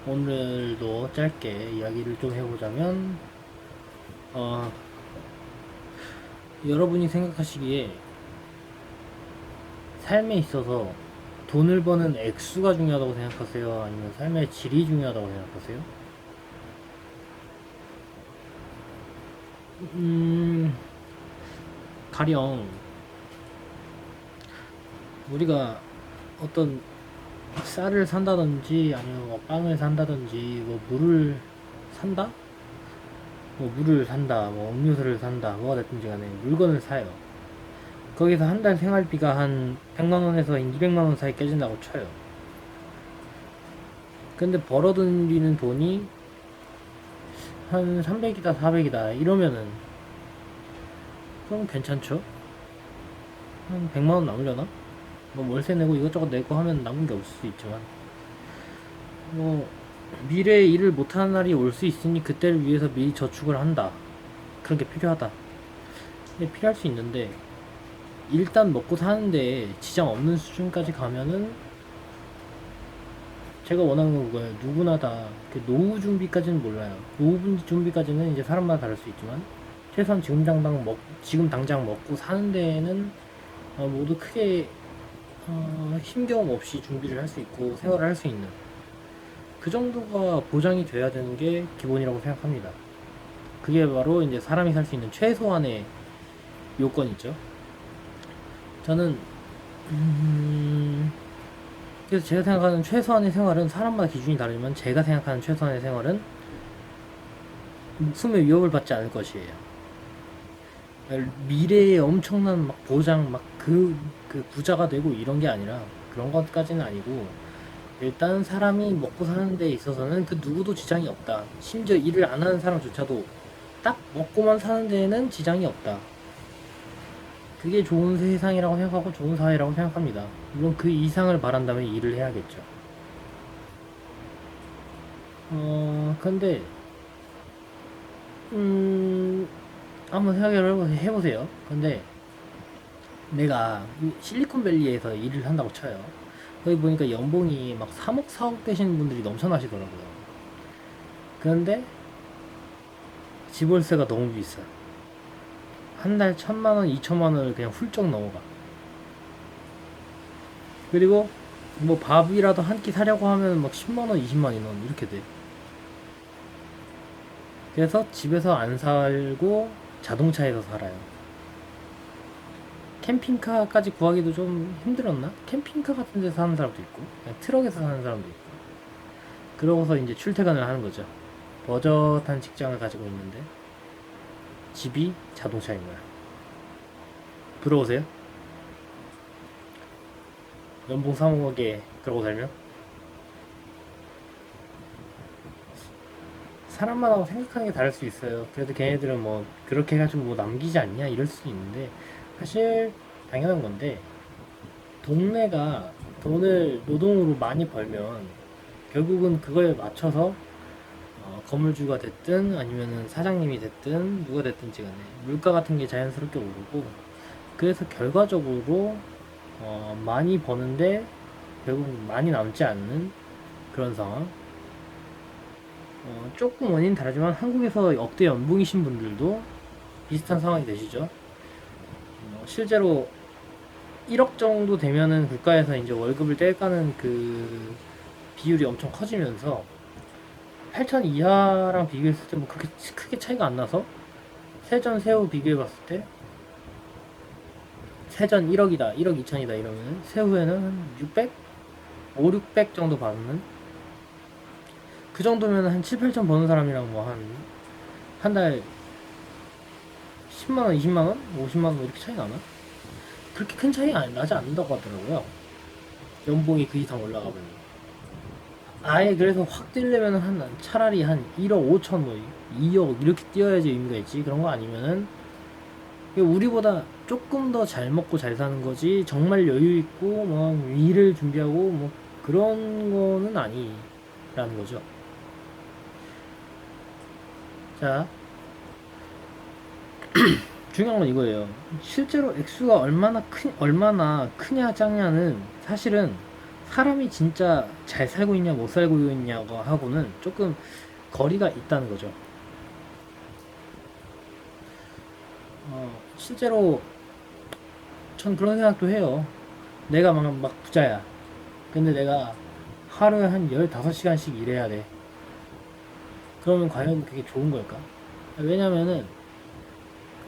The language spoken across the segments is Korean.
오늘도 짧게 이야기를 좀 해보자면, 어, 여러분이 생각하시기에 삶에 있어서 돈을 버는 액수가 중요하다고 생각하세요? 아니면 삶의 질이 중요하다고 생각하세요? 음, 가령 우리가 어떤 쌀을 산다든지 아니면 뭐 빵을 산다든지 뭐 물을 산다? 뭐 물을 산다, 뭐 음료수를 산다, 뭐가 됐든지 간에 물건을 사요. 거기서 한 달 생활비가 한 100만원에서 200만원 사이 깨진다고 쳐요. 근데 벌어들이는 돈이 한 300이다, 400이다 이러면은 그럼 괜찮죠? 한 100만원 남으려나? 뭐 월세 내고 이것저것 내고 하면 남은 게 없을 수 있지만 뭐 미래에 일을 못하는 날이 올 수 있으니 그때를 위해서 미리 저축을 한다. 그런 게 필요하다. 근데 필요할 수 있는데 일단 먹고 사는데 지장 없는 수준까지 가면은 제가 원하는 건 그거예요. 누구나 다 노후 준비까지는 몰라요. 노후 준비까지는 이제 사람마다 다를 수 있지만 최소한 지금 당장 먹고 사는 데에는 모두 크게 힘겨움 없이 준비를 할 수 있고 생활을 할 수 있는 그 정도가 보장이 돼야 되는 게 기본이라고 생각합니다. 그게 바로 이제 사람이 살 수 있는 최소한의 요건이죠. 저는 그래서 제가 생각하는 최소한의 생활은 사람마다 기준이 다르지만 제가 생각하는 최소한의 생활은 목숨의 위협을 받지 않을 것이에요. 미래에 엄청난 막 보장 막 그 부자가 되고 이런 게 아니라 그런 것까지는 아니고 일단 사람이 먹고 사는 데 있어서는 그 누구도 지장이 없다. 심지어 일을 안 하는 사람조차도 딱 먹고만 사는 데에는 지장이 없다. 그게 좋은 세상이라고 생각하고 좋은 사회라고 생각합니다. 물론 그 이상을 바란다면 일을 해야겠죠. 근데, 한번 생각을 해보세요. 근데 내가 실리콘밸리에서 일을 한다고 쳐요. 거기 보니까 연봉이 막 3억, 4억 되시는 분들이 넘쳐나시더라고요. 그런데 집월세가 너무 비싸. 한 달 1,000만원, 2천만원을 그냥 훌쩍 넘어가. 그리고 뭐 밥이라도 한 끼 사려고 하면 막 10만원, 20만원 이렇게 돼. 그래서 집에서 안 살고 자동차에서 살아요. 캠핑카까지 구하기도 좀 힘들었나? 캠핑카 같은 데서 사는 사람도 있고, 그냥 트럭에서 사는 사람도 있고. 그러고서 이제 출퇴근을 하는 거죠. 버젓한 직장을 가지고 있는데, 집이 자동차인 거야. 부러우세요? 연봉 3억에 그러고 살면? 사람마다 생각하는 게 다를 수 있어요. 그래도 걔네들은 뭐, 그렇게 해가지고 뭐 남기지 않냐? 이럴 수도 있는데, 사실, 당연한 건데, 동네가 돈을 노동으로 많이 벌면, 결국은 그거에 맞춰서 건물주가 됐든 아니면은 사장님이 됐든 누가 됐든지 간에 물가 같은 게 자연스럽게 오르고 그래서 결과적으로 많이 버는데 결국 많이 남지 않는 그런 상황. 조금 원인 다르지만 한국에서 역대 연봉이신 분들도 비슷한 상황이 되시죠. 실제로 1억 정도 되면은 국가에서 이제 월급을 떼가는 그 비율이 엄청 커지면서 8천 이하랑 비교했을 때 뭐 그렇게 크게 차이가 안 나서 세전 세후 비교해 봤을 때 세전 1억이다 1억 2천이다 이러면 세후에는 한 600? 5, 600 정도 받는 그 정도면 한 7, 8천 버는 사람이랑 뭐 한 달 10만원, 20만원, 50만원 뭐 이렇게 차이 나나? 그렇게 큰 차이 나지 않는다고 하더라고요. 연봉이 그 이상 올라가면 아예 그래서 확 뛰려면 차라리 한 1억 5천 뭐 2억 이렇게 뛰어야지 의미가 있지. 그런 거 아니면은 우리보다 조금 더 잘 먹고 잘 사는 거지 정말 여유 있고 뭐 일을 준비하고 뭐 그런 거는 아니라는 거죠. 자, 중요한 건 이거예요. 실제로 액수가 얼마나 크냐 작냐는 사실은 사람이 진짜 잘 살고 있냐 못 살고 있냐고 하고는 조금 거리가 있다는 거죠. 실제로 전 그런 생각도 해요. 내가 막 부자야. 근데 내가 하루에 한 15시간씩 일해야 돼. 그러면 과연 그게 좋은 걸까? 왜냐면은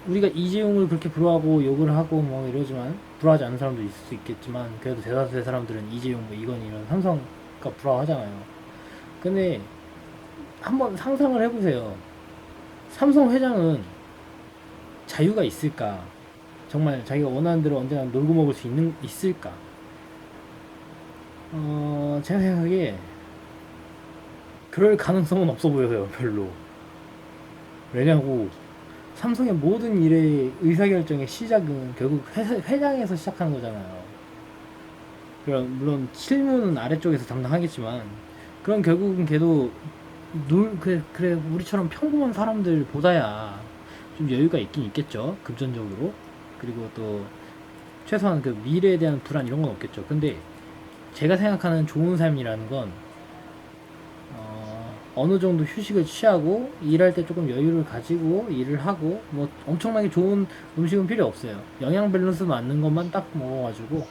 우리가 이재용을 그렇게 부러워하고 욕을 하고 뭐 이러지만 부러워하지 않는 사람도 있을 수 있겠지만 그래도 대다수의 사람들은 이재용 뭐 이건 이런 삼성가 부러워하잖아요. 근데 한번 상상을 해보세요. 삼성 회장은 자유가 있을까? 정말 자기가 원하는 대로 언제나 놀고 먹을 수 있을까? 제가 생각하기에 그럴 가능성은 없어 보여요, 별로. 왜냐고 삼성의 모든 일의 의사결정의 시작은 결국 회장에서 시작하는 거잖아요. 물론 실무는 아래쪽에서 담당하겠지만 그럼 결국은 걔도 그래 우리처럼 평범한 사람들보다야 좀 여유가 있긴 있겠죠, 금전적으로. 그리고 또 최소한 그 미래에 대한 불안 이런 건 없겠죠. 근데 제가 생각하는 좋은 삶이라는 건 어느 정도 휴식을 취하고 일할 때 조금 여유를 가지고 일을 하고 뭐 엄청나게 좋은 음식은 필요 없어요. 영양 밸런스 맞는 것만 딱 먹어가지고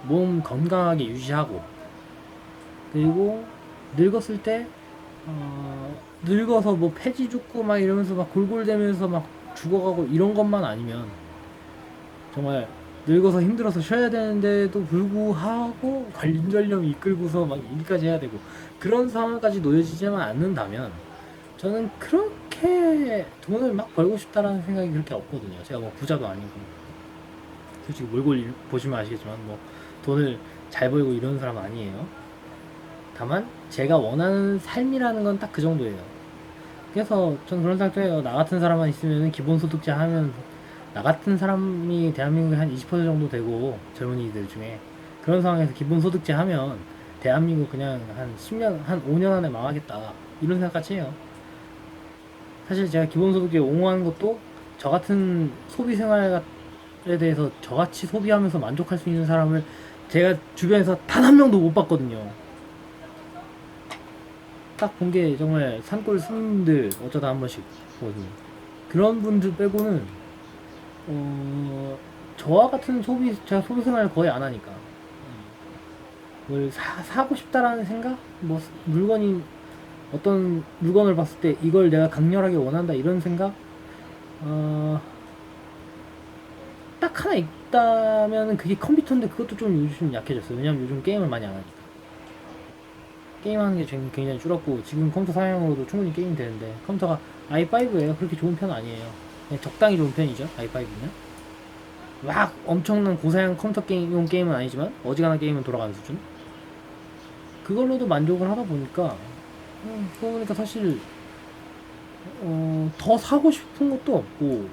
몸 건강하게 유지하고 그리고 늙었을 때 늙어서 뭐 폐지 죽고 막 이러면서 막 골골대면서 막 죽어가고 이런 것만 아니면 정말 늙어서 힘들어서 쉬어야 되는데도 불구하고 관절염 이끌고서 막 일까지 해야 되고 그런 상황까지 놓여지지만 않는다면 저는 그렇게 돈을 막 벌고 싶다라는 생각이 그렇게 없거든요. 제가 뭐 부자도 아니고 솔직히 몰골 보시면 아시겠지만 뭐 돈을 잘 벌고 이런 사람 아니에요. 다만 제가 원하는 삶이라는 건 딱 그 정도예요. 그래서 전 그런 생각도 해요. 나 같은 사람만 있으면 기본소득제 하면 나 같은 사람이 대한민국에 한 20% 정도 되고 젊은이들 중에 그런 상황에서 기본소득제 하면 대한민국 그냥 한 10년, 한 5년 안에 망하겠다 이런 생각까지 해요. 사실 제가 기본소득에 옹호하는 것도 저 같은 소비 생활에 대해서 저같이 소비하면서 만족할 수 있는 사람을 제가 주변에서 단 한 명도 못 봤거든요. 딱 본 게 정말 산골 스님들 어쩌다 한 번씩 보거든요. 그런 분들 빼고는 저와 같은 제가 소비 생활을 거의 안 하니까 뭘 사고 싶다라는 생각? 뭐 어떤 물건을 봤을 때 이걸 내가 강렬하게 원한다 이런 생각? 어, 딱 하나 있다면 그게 컴퓨터인데 그것도 좀 요즘 약해졌어요. 왜냐면 요즘 게임을 많이 안 하니까. 게임하는 게 굉장히 줄었고 지금 컴퓨터 사양으로도 충분히 게임이 되는데 컴퓨터가 i5예요. 그렇게 좋은 편 아니에요. 그냥 적당히 좋은 편이죠. i5는. 막 엄청난 고사양 컴퓨터 게임은 아니지만 어지간한 게임은 돌아가는 수준. 그걸로도 만족을 하다 보니까 그러고 보니까 사실 더 사고 싶은 것도 없고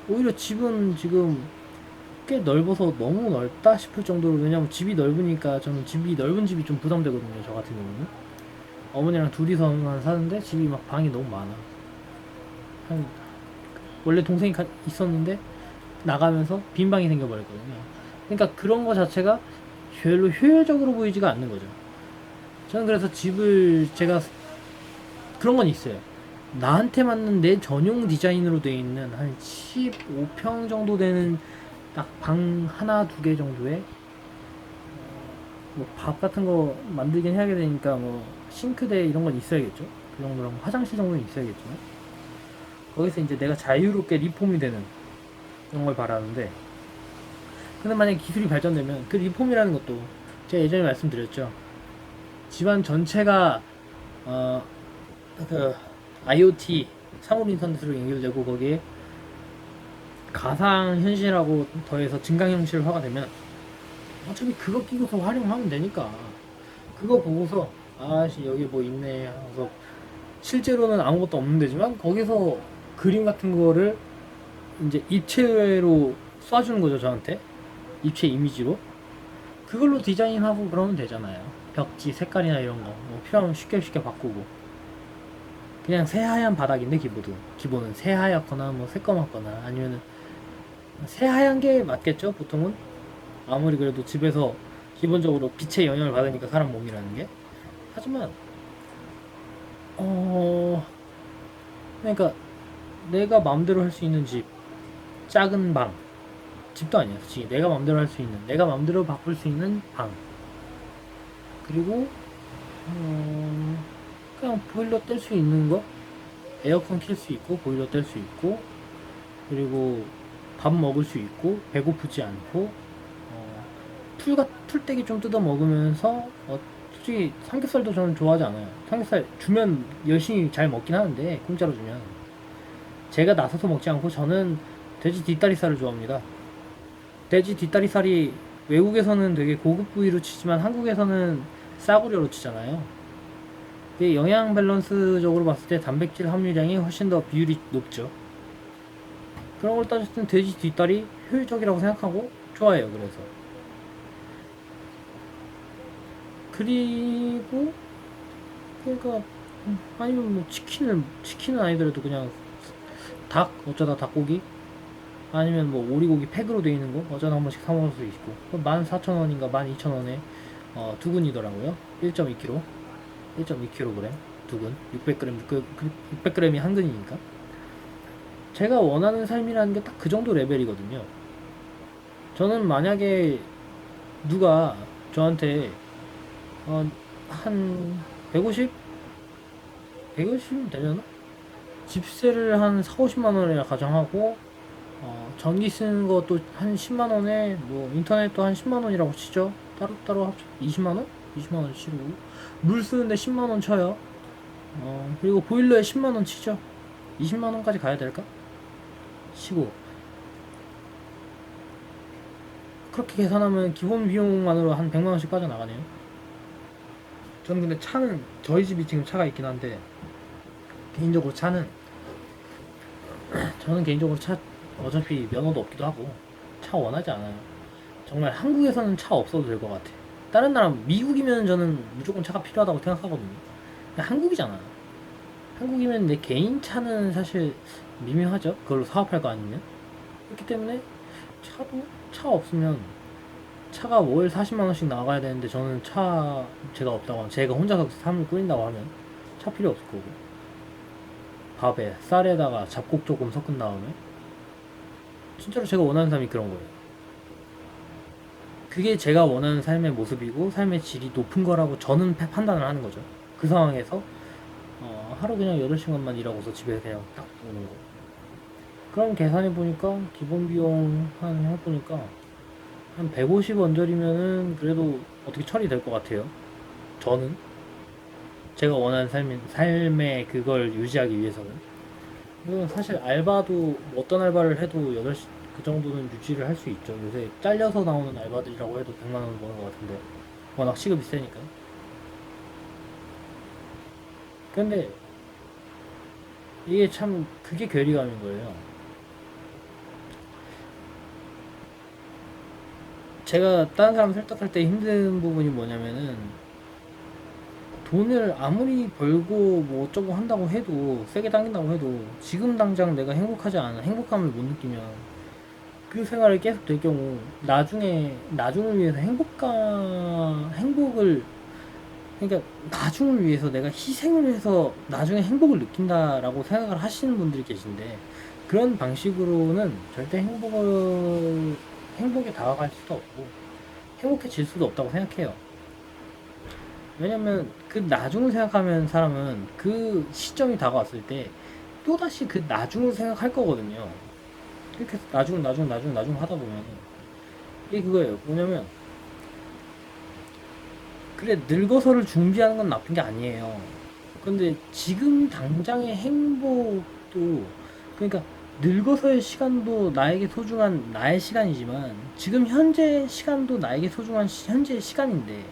오히려 집은 지금 꽤 넓어서 너무 넓다 싶을 정도로 왜냐면 집이 넓으니까 저는 넓은 집이 좀 부담되거든요. 저 같은 경우는 어머니랑 둘이서만 사는데 집이 막 방이 너무 많아. 한 원래 동생이 있었는데 나가면서 빈 방이 생겨버렸거든요. 그러니까 그런 거 자체가 별로 효율적으로 보이지가 않는 거죠. 저는 그래서 집을 제가 그런 건 있어요. 나한테 맞는 내 전용 디자인으로 되어 있는 한 15평 정도 되는 딱 방 하나 두 개 정도에 뭐 밥 같은 거 만들긴 해야 되니까 뭐 싱크대 이런 건 있어야겠죠. 그 정도랑 화장실 정도는 있어야겠지만 거기서 이제 내가 자유롭게 리폼이 되는 그런 걸 바라는데 근데 만약에 기술이 발전되면 그 리폼이라는 것도 제가 예전에 말씀드렸죠. 집안 전체가 그 IoT 사물 인터넷으로 연결되고 거기에 가상 현실하고 더해서 증강 현실화가 되면 어차피 그거 끼고서 활용하면 되니까 그거 보고서 아씨 여기 뭐 있네 하면서 실제로는 아무것도 없는 데지만 거기서 그림 같은 거를 이제 입체로 쏴주는 거죠 저한테 입체 이미지로 그걸로 디자인하고 그러면 되잖아요. 벽지 색깔이나 이런 거뭐 필요하면 쉽게 바꾸고 그냥 새하얀 바닥인데 기본은 새하얗거나 뭐 새까맣거나 아니면은 새하얀 게 맞겠죠, 보통은? 아무리 그래도 집에서 기본적으로 빛의 영향을 받으니까 사람 몸이라는 게. 하지만 어 그러니까 내가 마음대로 할 수 있는 집, 작은 방, 집도 아니야 솔직히. 내가 마음대로 할 수 있는, 내가 마음대로 바꿀 수 있는 방, 그리고 그냥 보일러 뗄 수 있는 거, 에어컨 킬 수 있고 보일러 뗄 수 있고, 그리고 밥 먹을 수 있고 배고프지 않고, 풀떼기 좀 뜯어 먹으면서, 솔직히 삼겹살도 저는 좋아하지 않아요. 삼겹살 주면 열심히 잘 먹긴 하는데, 공짜로 주면 제가 나서서 먹지 않고 저는 돼지 뒷다리살을 좋아합니다. 돼지 뒷다리살이 외국에서는 되게 고급 부위로 치지만 한국에서는 싸구려로 치잖아요. 그 영양 밸런스적으로 봤을 때 단백질 함유량이 훨씬 더 비율이 높죠. 그런 걸 따졌을 때 돼지 뒷다리 효율적이라고 생각하고 좋아해요. 그래서 그리고 그러니까 아니면 뭐 치킨은 아니더라도 그냥 닭, 어쩌다 닭고기, 아니면 뭐 오리고기 팩으로 되어 있는 거 어쩌다 한 번씩 사 먹을 수 있고. 14,000원인가 12,000원에 두근이더라고요. 1.2kg 1.2kg 두근 600g 600g이 한 근이니까. 제가 원하는 삶이라는 게 딱 그 정도 레벨이거든요. 저는 만약에 누가 저한테 한 150? 150이면 되려나? 집세를 한 4, 50만 원에 가정하고, 전기 쓰는 것도 한 10만 원에, 뭐 인터넷도 한 10만 원이라고 치죠. 따로따로 합쳐 20만 원? 20만 원 치고, 물 쓰는데 10만 원 쳐요. 그리고 보일러에 10만 원 치죠. 20만 원까지 가야 될까? 치고, 그렇게 계산하면 기본 비용만으로 한 100만 원씩 빠져나가네요. 저는 근데 차는, 저희 집이 지금 차가 있긴 한데, 개인적으로 차는, 저는 개인적으로 차 어차피 면허도 없기도 하고 차 원하지 않아요. 정말 한국에서는 차 없어도 될 것 같아. 다른 나라, 미국이면 저는 무조건 차가 필요하다고 생각하거든요. 근데 한국이잖아. 한국이면 내 개인 차는 사실 미묘하죠. 그걸로 사업할 거 아니면. 그렇기 때문에 차 없으면, 차가 월 40만 원씩 나가야 되는데, 저는 차 제가 없다고 하면, 제가 혼자서 삶을 꾸린다고 하면 차 필요 없을 거고, 밥에 쌀에다가 잡곡 조금 섞은 다음에, 진짜로 제가 원하는 삶이 그런 거예요. 그게 제가 원하는 삶의 모습이고 삶의 질이 높은 거라고 저는 판단을 하는 거죠. 그 상황에서 하루 그냥 8시간만 일하고서 집에 그냥 딱 오는 거. 그럼 계산해 보니까 기본 비용 한 해보니까 한 150 언저리면은 그래도 어떻게 처리될 것 같아요. 저는 제가 원하는 삶의 그걸 유지하기 위해서는. 이건 사실 알바도, 어떤 알바를 해도 8시 그 정도는 유지를 할 수 있죠. 요새 잘려서 나오는 알바들이라고 해도 100만 원 버는 것 같은데, 워낙 시급이 세니까. 근데 이게 참 그게 괴리감인 거예요. 제가 다른 사람 설득할 때 힘든 부분이 뭐냐면은, 돈을 아무리 벌고 뭐 어쩌고 한다고 해도, 세게 당긴다고 해도 지금 당장 내가 행복하지 않아, 행복감을 못 느끼면 그 생활을 계속 될 경우, 나중을 위해서 행복을, 그러니까 나중을 위해서 내가 희생을 해서 나중에 행복을 느낀다라고 생각을 하시는 분들이 계신데, 그런 방식으로는 절대 행복에 다가갈 수도 없고 행복해질 수도 없다고 생각해요. 왜냐면 그 나중을 생각하면 사람은 그 시점이 다가왔을 때 또다시 그 나중을 생각할 거거든요. 이렇게 나중 하다 보면 이게 그거예요. 뭐냐면, 그래, 늙어서를 준비하는 건 나쁜 게 아니에요. 근데 지금 당장의 행복도, 그러니까 늙어서의 시간도 나에게 소중한 나의 시간이지만, 지금 현재 시간도 나에게 소중한 현재의 시간인데,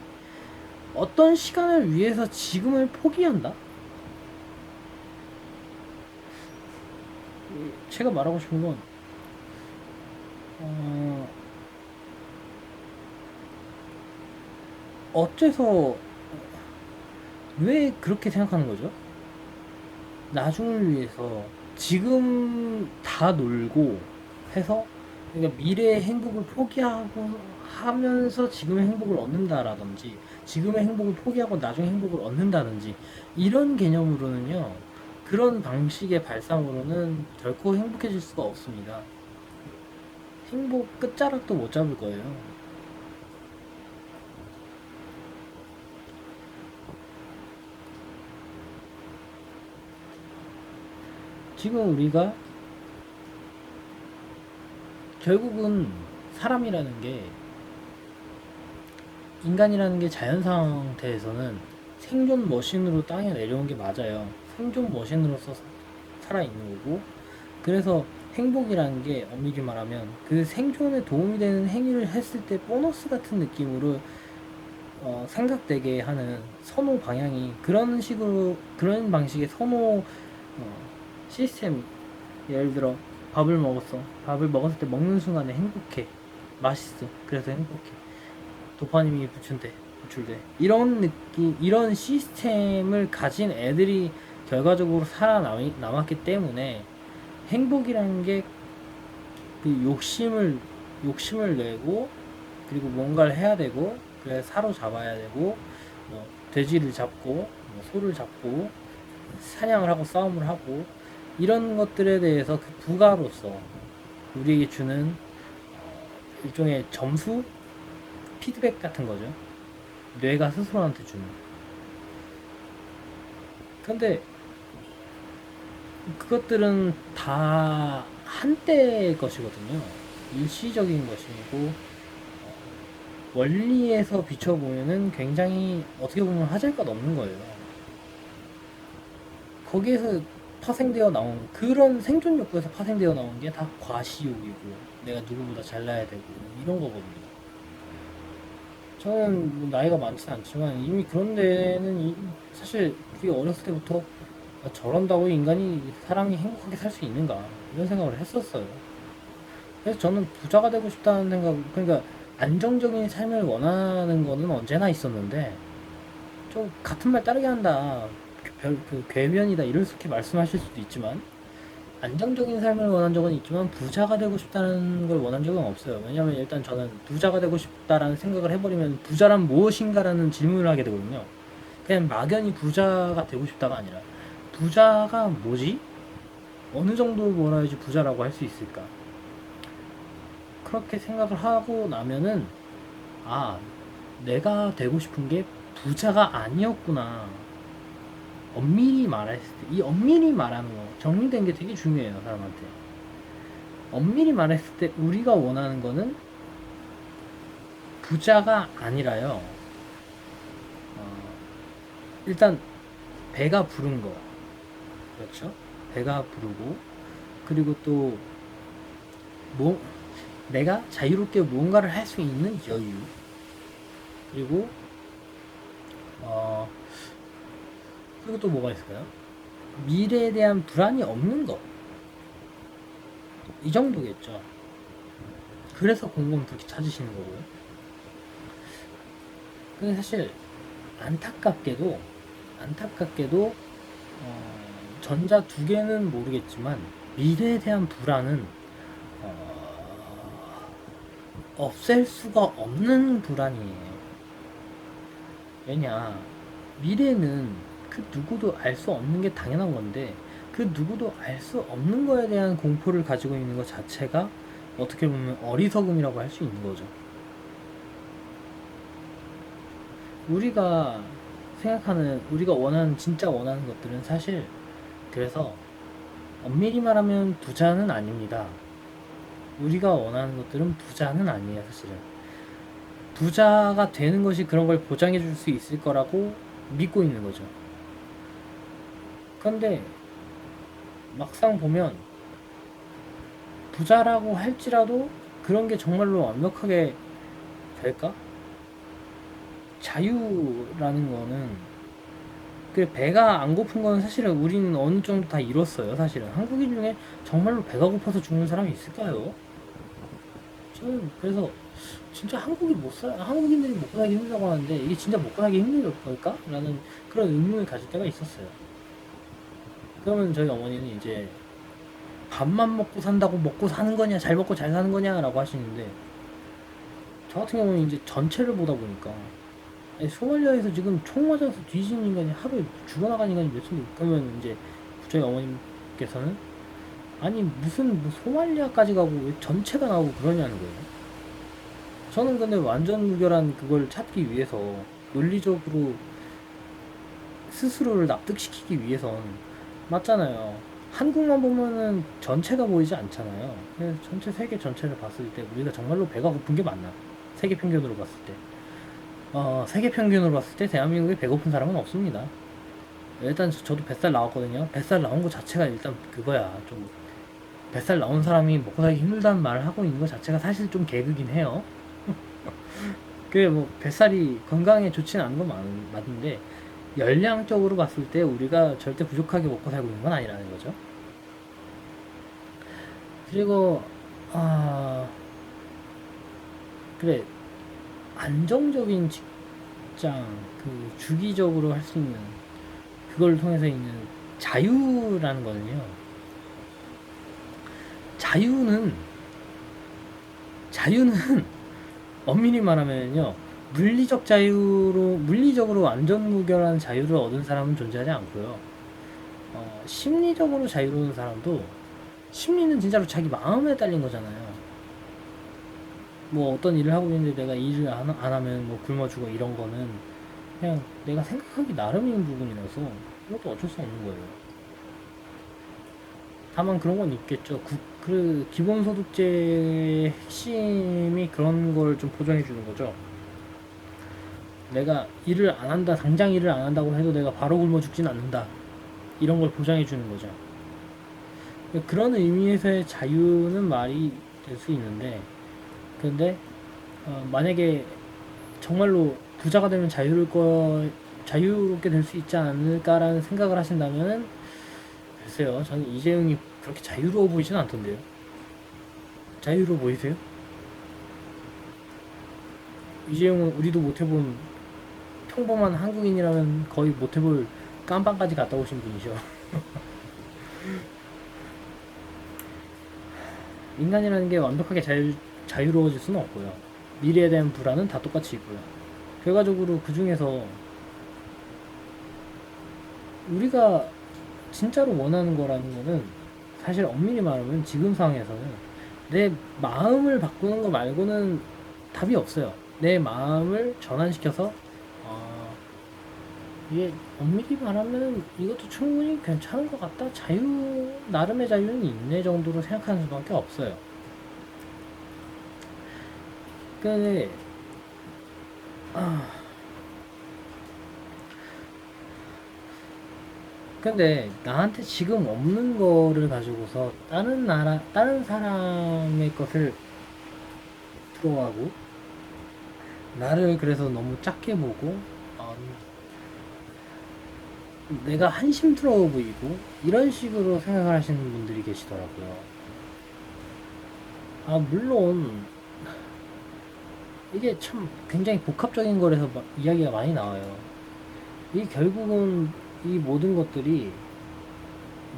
어떤 시간을 위해서 지금을 포기한다? 제가 말하고 싶은 건, 어, 어째서, 왜 그렇게 생각하는 거죠? 나중을 위해서 지금 다 놀고 해서, 그러니까 미래의 행복을 포기하고 하면서 지금의 행복을 얻는다라든지 지금의 행복을 포기하고 나중에 행복을 얻는다든지 이런 개념으로는요, 그런 방식의 발상으로는 결코 행복해질 수가 없습니다. 행복 끝자락도 못 잡을 거예요. 지금 우리가 결국은 사람이라는 게, 인간이라는 게 자연 상태에서는 생존 머신으로 땅에 내려온 게 맞아요. 생존 머신으로서 살아있는 거고, 그래서 행복이라는 게 엄밀히 말하면 그 생존에 도움이 되는 행위를 했을 때 보너스 같은 느낌으로 생각되게 하는 선호 방향이, 그런 식으로 그런 방식의 선호 시스템. 예를 들어 밥을 먹었을 때 먹는 순간에 행복해, 맛있어, 그래서 행복해, 도파민이 부출돼, 이런 느낌, 이런 시스템을 가진 애들이 결과적으로 살아남았기 때문에 행복이라는 게 그 욕심을 내고, 그리고 뭔가를 해야 되고, 그래서 사로잡아야 되고, 돼지를 잡고 소를 잡고 사냥을 하고 싸움을 하고, 이런 것들에 대해서 그 부가로서 우리에게 주는 일종의 점수, 피드백 같은 거죠. 뇌가 스스로한테 주는. 근데 그것들은 다 한때의 것이거든요. 일시적인 것이고, 원리에서 비춰보면은 굉장히 어떻게 보면 하잘것 없는 거예요. 거기에서 파생되어 나온, 그런 생존 욕구에서 파생되어 나온 게 다 과시욕이고, 내가 누구보다 잘나야 되고, 이런 거거든요. 저는 뭐 나이가 많지는 않지만 이미 그런 데는 사실 그게 어렸을 때부터 저런다고 인간이, 사람이 행복하게 살 수 있는가, 이런 생각을 했었어요. 그래서 저는 부자가 되고 싶다는 생각, 그러니까 안정적인 삶을 원하는 거는 언제나 있었는데, 좀 같은 말 따르게 한다, 괴변이다, 이렇게 말씀하실 수도 있지만, 안정적인 삶을 원한 적은 있지만 부자가 되고 싶다는 걸 원한 적은 없어요. 왜냐면 일단 저는 부자가 되고 싶다라는 생각을 해버리면 부자란 무엇인가라는 질문을 하게 되거든요. 그냥 막연히 부자가 되고 싶다가 아니라, 부자가 뭐지? 어느 정도 벌어야지 부자라고 할 수 있을까? 그렇게 생각을 하고 나면은, 아, 내가 되고 싶은 게 부자가 아니었구나. 엄밀히 말했을 때, 이 엄밀히 말하는 거, 정리된 게 되게 중요해요, 사람한테. 엄밀히 말했을 때 우리가 원하는 거는 부자가 아니라요. 일단 배가 부른 거, 그렇죠? 배가 부르고, 그리고 또 뭐, 내가 자유롭게 무언가를 할 수 있는 여유, 그리고 그리고 또 뭐가 있을까요? 미래에 대한 불안이 없는 거, 이 정도겠죠. 그래서 공범 그렇게 찾으시는 거고요. 근데 사실 안타깝게도 전자 두 개는 모르겠지만 미래에 대한 불안은 없앨 수가 없는 불안이에요. 왜냐, 미래는 그 누구도 알 수 없는 게 당연한 건데, 그 누구도 알 수 없는 거에 대한 공포를 가지고 있는 것 자체가 어떻게 보면 어리석음이라고 할 수 있는 거죠. 우리가 우리가 진짜 원하는 것들은 사실, 그래서 엄밀히 말하면 부자는 아닙니다. 우리가 원하는 것들은 부자는 아니에요, 사실은. 부자가 되는 것이 그런 걸 보장해 줄 수 있을 거라고 믿고 있는 거죠. 그런데 막상 보면 부자라고 할지라도 그런 게 정말로 완벽하게 될까? 자유라는 거는, 그 배가 안 고픈 거는 사실은 우리는 어느 정도 다 이뤘어요. 사실은 한국인 중에 정말로 배가 고파서 죽는 사람이 있을까요? 저는 그래서 진짜 한국인들이 먹고 살기 힘들다고 하는데, 이게 진짜 먹고 살기 힘든 걸까? 라는 그런 의문을 가질 때가 있었어요. 그러면 저희 어머니는 이제 밥만 먹고 산다고 먹고 사는 거냐, 잘 먹고 잘 사는 거냐라고 하시는데, 저 같은 경우는 이제 전체를 보다 보니까, 아니, 소말리아에서 지금 총 맞아서 뒤진 인간이 하루에 죽어나간 인간이 몇천 명, 그러면 이제 저희 어머님께서는 아니 무슨 뭐 소말리아까지 가고 왜 전체가 나오고 그러냐는 거예요. 저는 근데 완전 무결한 그걸 찾기 위해서 논리적으로 스스로를 납득시키기 위해선 맞잖아요. 한국만 보면은 전체가 보이지 않잖아요. 그래서 전체 세계 전체를 봤을 때 우리가 정말로 배가 고픈 게 맞나? 세계 평균으로 봤을 때. 세계 평균으로 봤을 때 대한민국에 배고픈 사람은 없습니다. 일단 저도 뱃살 나왔거든요. 뱃살 나온 거 자체가 일단 그거야. 좀 뱃살 나온 사람이 먹고 살기 힘들다는 말을 하고 있는 것 자체가 사실 좀 개그긴 해요. 그게 뭐 뱃살이 건강에 좋지는 않은 건 맞는데 열량적으로 봤을 때 우리가 절대 부족하게 먹고 살고 있는 건 아니라는 거죠. 그리고 아 그래 안정적인 직장 그 주기적으로 할 수 있는 그걸 통해서 있는 자유라는 거는요. 자유는 자유는 엄밀히 말하면요. 물리적으로 안전무결한 자유를 얻은 사람은 존재하지 않고요. 심리적으로 자유로운 사람도 심리는 진짜로 자기 마음에 딸린 거잖아요. 뭐 어떤 일을 하고 있는데 내가 일을 안 하면 뭐 굶어 죽어 이런 거는 그냥 내가 생각하기 나름인 부분이라서 이것도 어쩔 수 없는 거예요. 다만 그런 건 있겠죠. 그 기본소득제의 핵심이 그런 걸 좀 보장해 주는 거죠. 내가 일을 안 한다, 당장 일을 안 한다고 해도 내가 바로 굶어 죽진 않는다. 이런 걸 보장해 주는 거죠. 그런 의미에서의 자유는 말이 될 수 있는데, 근데 만약에 정말로 부자가 되면 자유롭게 될 수 있지 않을까라는 생각을 하신다면, 글쎄요, 저는 이재용이 그렇게 자유로워 보이진 않던데요. 자유로워 보이세요? 이재용은 우리도 못 해본 평범한 한국인이라면 거의 못 해볼 깜빵까지 갔다 오신 분이죠. 인간이라는 게 완벽하게 자유로워질 수는 없고요. 미래에 대한 불안은 다 똑같이 있고요. 결과적으로 그 중에서 우리가 진짜로 원하는 거라는 거는 사실 엄밀히 말하면 지금 상황에서는 내 마음을 바꾸는 거 말고는 답이 없어요. 내 마음을 전환시켜서 이게 엄밀히 말하면 이것도 충분히 괜찮은 것 같다. 나름의 자유는 있네 정도로 생각하는 수밖에 없어요. 근데 아, 근데 나한테 지금 없는 거를 가지고서 다른 사람의 것을 부러워하고 나를 그래서 너무 작게 보고 내가 한심스러워 보이고 이런 식으로 생각을 하시는 분들이 계시더라고요. 물론 이게 참 굉장히 복합적인 거라서 이야기가 많이 나와요. 이 결국은 이 모든 것들이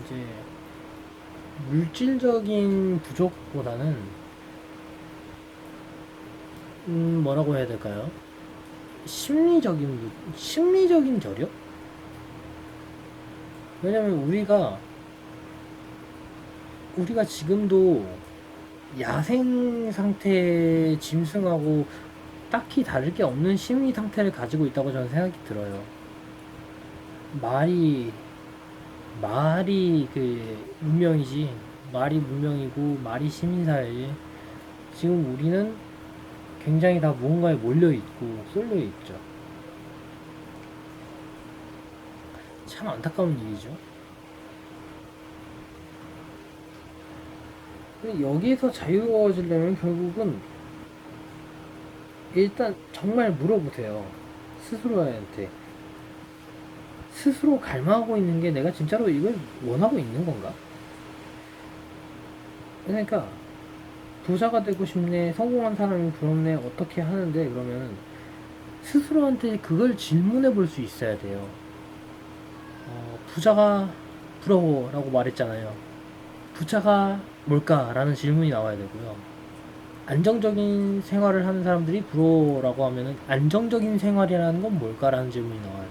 이제 물질적인 부족보다는 뭐라고 해야 될까요? 심리적인 저력? 왜냐면 우리가 지금도 야생 상태에 짐승하고 딱히 다를 게 없는 심리 상태를 가지고 있다고 저는 생각이 들어요. 말이 그 문명이지. 말이 문명이고 말이 시민사회지. 지금 우리는 굉장히 다 무언가에 몰려있고 쏠려있죠. 참 안타까운 일이죠. 근데 여기에서 자유로워지려면 결국은 일단 정말 물어보세요. 스스로한테. 스스로 갈망하고 있는 게 내가 진짜로 이걸 원하고 있는 건가? 그러니까 부자가 되고 싶네, 성공한 사람이 부럽네, 어떻게 하는데 그러면 스스로한테 그걸 질문해 볼 수 있어야 돼요. 부자가 부러워 라고 말했잖아요. 부자가 뭘까라는 질문이 나와야 되고요. 안정적인 생활을 하는 사람들이 부러워라고 하면은 안정적인 생활이라는 건 뭘까라는 질문이 나와야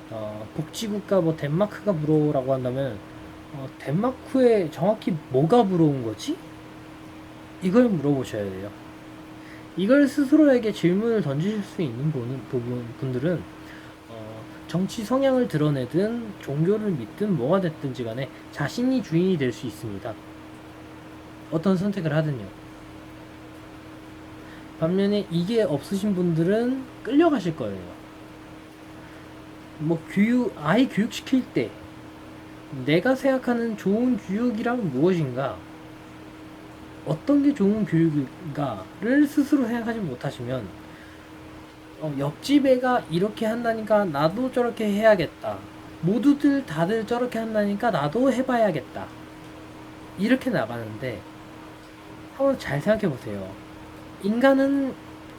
되고요. 복지국가 뭐 덴마크가 부러워라고 한다면 덴마크에 정확히 뭐가 부러운 거지? 이걸 물어보셔야 돼요. 이걸 스스로에게 질문을 던지실 수 있는 분들은 정치 성향을 드러내든 종교를 믿든 뭐가 됐든지 간에 자신이 주인이 될 수 있습니다. 어떤 선택을 하든요. 반면에 이게 없으신 분들은 끌려가실 거예요. 뭐 아이 교육시킬 때 내가 생각하는 좋은 교육이란 무엇인가, 어떤 게 좋은 교육인가를 스스로 생각하지 못하시면 옆집 애가 이렇게 한다니까 나도 저렇게 해야겠다, 모두들 다들 저렇게 한다니까 나도 해봐야겠다, 이렇게 나가는데, 한번 잘 생각해 보세요. 인간은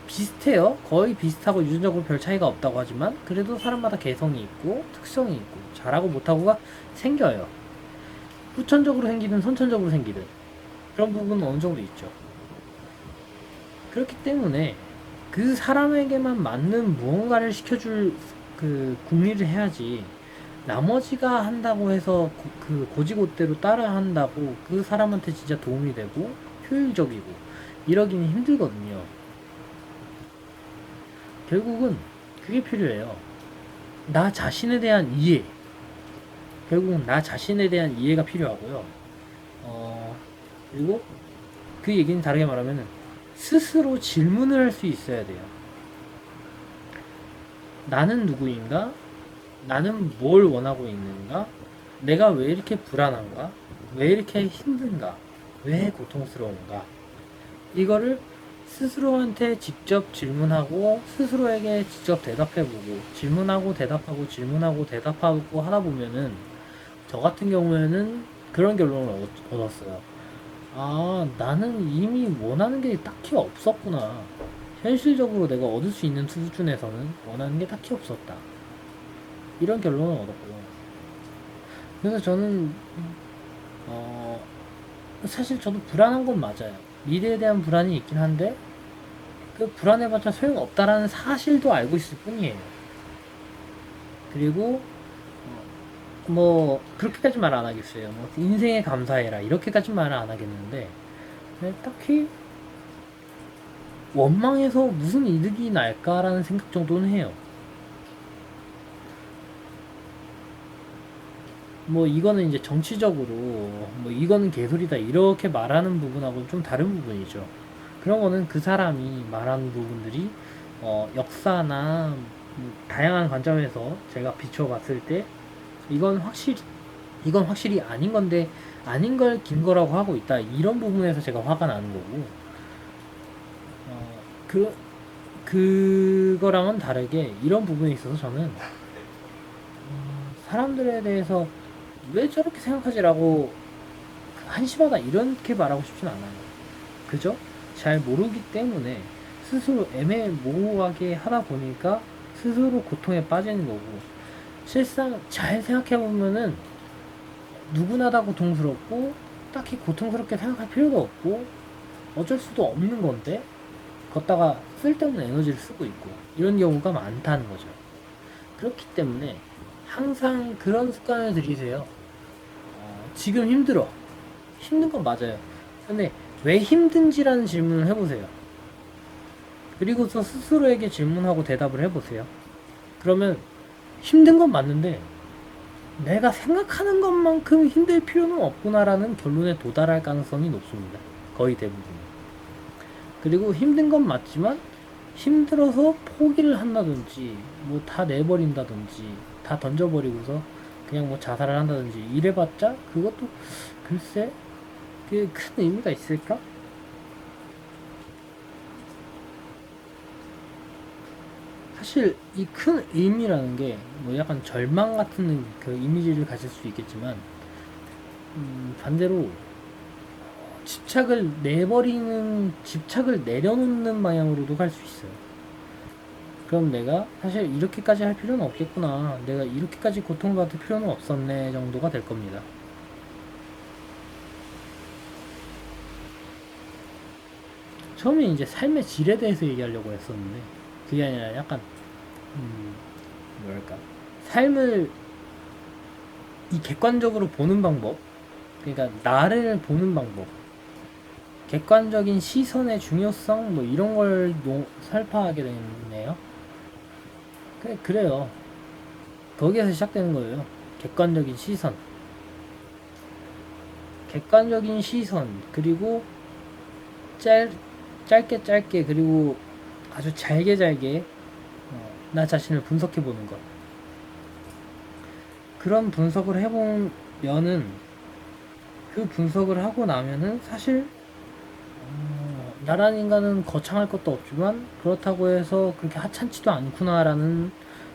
비슷해요. 거의 비슷하고 유전적으로 별 차이가 없다고 하지만 그래도 사람마다 개성이 있고 특성이 있고 잘하고 못하고가 생겨요. 후천적으로 생기든 선천적으로 생기든 그런 부분은 어느 정도 있죠. 그렇기 때문에 그 사람에게만 맞는 무언가를 시켜줄 그 궁리를 해야지, 나머지가 한다고 해서 그 고지고대로 따라 한다고 그 사람한테 진짜 도움이 되고 효율적이고 이러기는 힘들거든요. 결국은 그게 필요해요. 나 자신에 대한 이해. 결국은 나 자신에 대한 이해가 필요하고요. 그리고 그 얘기는 다르게 말하면 스스로 질문을 할 수 있어야 돼요. 나는 누구인가? 나는 뭘 원하고 있는가? 내가 왜 이렇게 불안한가? 왜 이렇게 힘든가? 왜 고통스러운가? 이거를 스스로한테 직접 질문하고 스스로에게 직접 대답해보고 질문하고 대답하고 질문하고 대답하고 하다 보면은, 저 같은 경우에는 그런 결론을 얻었어요. 아, 나는 이미 원하는 게 딱히 없었구나. 현실적으로 내가 얻을 수 있는 수준에서는 원하는 게 딱히 없었다. 이런 결론을 얻었고요. 그래서 저는 사실 저도 불안한 건 맞아요. 미래에 대한 불안이 있긴 한데 그 불안해봤자 소용없다라는 사실도 알고 있을 뿐이에요. 그리고 뭐 그렇게까지 말 안 하겠어요. 뭐 인생에 감사해라 이렇게까지 말은 안 하겠는데, 딱히 원망해서 무슨 이득이 날까라는 생각 정도는 해요. 뭐 이거는 이제 정치적으로 뭐 이거는 개소리다 이렇게 말하는 부분하고는 좀 다른 부분이죠. 그런 거는 그 사람이 말하는 부분들이 역사나 다양한 관점에서 제가 비춰봤을 때 이건 확실히 아닌 건데 아닌 걸 근거라고 하고 있다, 이런 부분에서 제가 화가 나는 거고, 그 그거랑은 다르게 이런 부분에 있어서 저는 사람들에 대해서 왜 저렇게 생각하지라고 한심하다 이렇게 말하고 싶진 않아요. 그죠? 잘 모르기 때문에 스스로 애매모호하게 하다 보니까 스스로 고통에 빠지는 거고, 실상 잘 생각해보면은 누구나 다 고통스럽고 딱히 고통스럽게 생각할 필요도 없고 어쩔 수도 없는 건데 걷다가 쓸데없는 에너지를 쓰고 있고 이런 경우가 많다는 거죠. 그렇기 때문에 항상 그런 습관을 들이세요. 지금 힘들어. 힘든 건 맞아요. 근데 왜 힘든지라는 질문을 해보세요. 그리고서 스스로에게 질문하고 대답을 해보세요. 그러면 힘든 건 맞는데 내가 생각하는 것만큼 힘들 필요는 없구나라는 결론에 도달할 가능성이 높습니다. 거의 대부분. 그리고 힘든 건 맞지만 힘들어서 포기를 한다든지 뭐 다 내버린다든지 다 던져버리고서 그냥 뭐 자살을 한다든지 이래봤자 그것도 글쎄 그게 큰 의미가 있을까? 사실 이 큰 의미라는 게 뭐 약간 절망 같은 그 이미지를 가질 수 있겠지만, 반대로 집착을 내려놓는 방향으로도 갈 수 있어요. 그럼 내가 사실 이렇게까지 할 필요는 없겠구나, 내가 이렇게까지 고통받을 필요는 없었네 정도가 될 겁니다. 처음에 이제 삶의 질에 대해서 얘기하려고 했었는데 그게 아니라 약간 뭐랄까 삶을 이 객관적으로 보는 방법, 그러니까 나를 보는 방법, 객관적인 시선의 중요성 뭐 이런 걸 설파하게 됐네요. 그래요. 거기에서 시작되는 거예요. 객관적인 시선. 객관적인 시선, 그리고 짧게 그리고 아주 잘게 나 자신을 분석해 보는 것. 그런 분석을 해보면은 그 분석을 하고 나면은 사실 나란 인간은 거창할 것도 없지만 그렇다고 해서 그렇게 하찮지도 않구나라는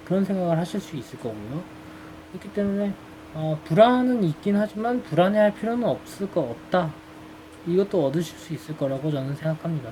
그런 생각을 하실 수 있을 거고요. 그렇기 때문에 불안은 있긴 하지만 불안해할 필요는 없다. 이것도 얻으실 수 있을 거라고 저는 생각합니다.